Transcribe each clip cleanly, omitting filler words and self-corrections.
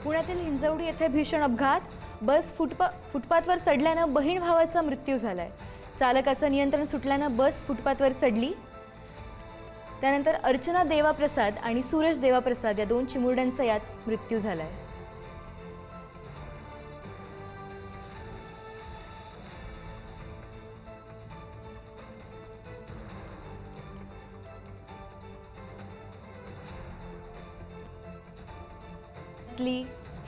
पुण्यातील हिंजवडी येथे भीषण अपघात. बस फुटपाथवर चढल्यानं बहीण भावाचा मृत्यू झालाय. चालकाचं नियंत्रण सुटल्यानं बस फुटपाथवर चढली. त्यानंतर अर्चना देवाप्रसाद आणि सूरज देवाप्रसाद या दोन चिमुरड्यांचा यात मृत्यू झालाय.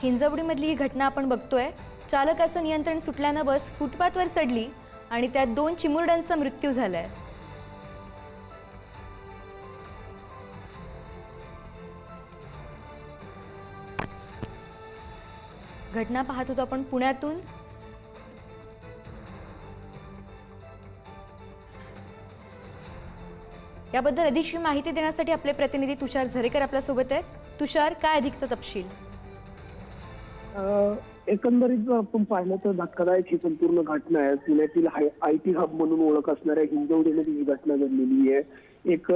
हिंजवडीमधली ही घटना आपण बघतोय. चालकाचं नियंत्रण सुटल्यानं बस फुटपाथवर चढली आणि त्यात दोन चिमुरड्यांचा मृत्यू झालाय. घटना पाहत होतो आपण पुण्यातून. याबद्दल अधिकची माहिती देण्यासाठी आपले प्रतिनिधी तुषार झरेकर आपल्या सोबत आहेत. तुषार, काय अधिकचा तपशील? एकंदरीत जर आपण पाहिलं तर धक्कादायक ही संपूर्ण घटना आहे. पुण्यातील IT हब म्हणून ओळख असणाऱ्या हिंजवडीमध्ये ही घटना घडलेली आहे. एक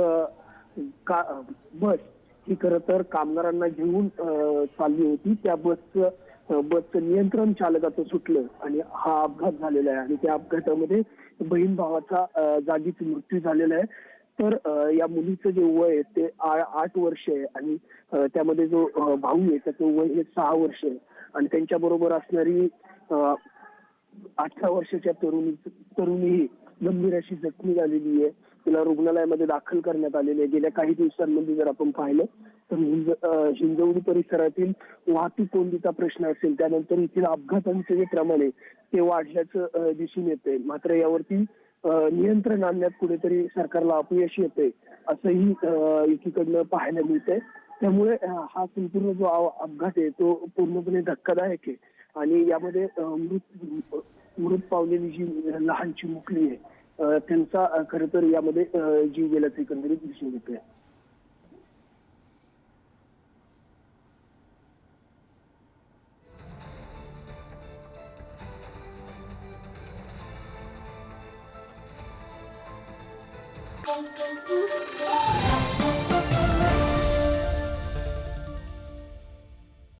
बस ही खरं तर कामगारांना घेऊन चालली होती. त्या बसचं नियंत्रण चालकाचं सुटलं आणि हा अपघात झालेला आहे. आणि त्या अपघातामध्ये बहीण भावाचा जागीच मृत्यू झालेला आहे. तर या मुलीचं जे वय आहे ते 8 वर्ष आहे आणि त्यामध्ये जो भाऊ आहे त्याचं वय हे 6 वर्ष आहे. आणि त्यांच्या बरोबर असणारी 18 वर्षाच्या तरुणी गंभीर अशी जखमी झालेली आहे. तिला रुग्णालयामध्ये दाखल करण्यात आलेली आहे. गेल्या काही दिवसांमध्ये जर आपण पाहिलं तर हिंजवडी परिसरातील वाहतूक कोंडीचा प्रश्न असेल, त्यानंतर येथील अपघातांचे जे प्रमाण आहे ते वाढल्याचं दिसून येतंय. मात्र यावरती नियंत्रण आणण्यात कुठेतरी सरकारला अपयश येतंय असंही एकीकडनं पाहायला मिळतंय. त्यामुळे हा संपूर्ण जो अपघात आहे तो पूर्णपणे धक्कादायक आहे. आणि यामध्ये मृत पावलेली जी लहान चिमुकली आहे त्यांचा खरं तर यामध्ये जीव गेल्याचं एकंदरीत दिसून येतंय. Thank you.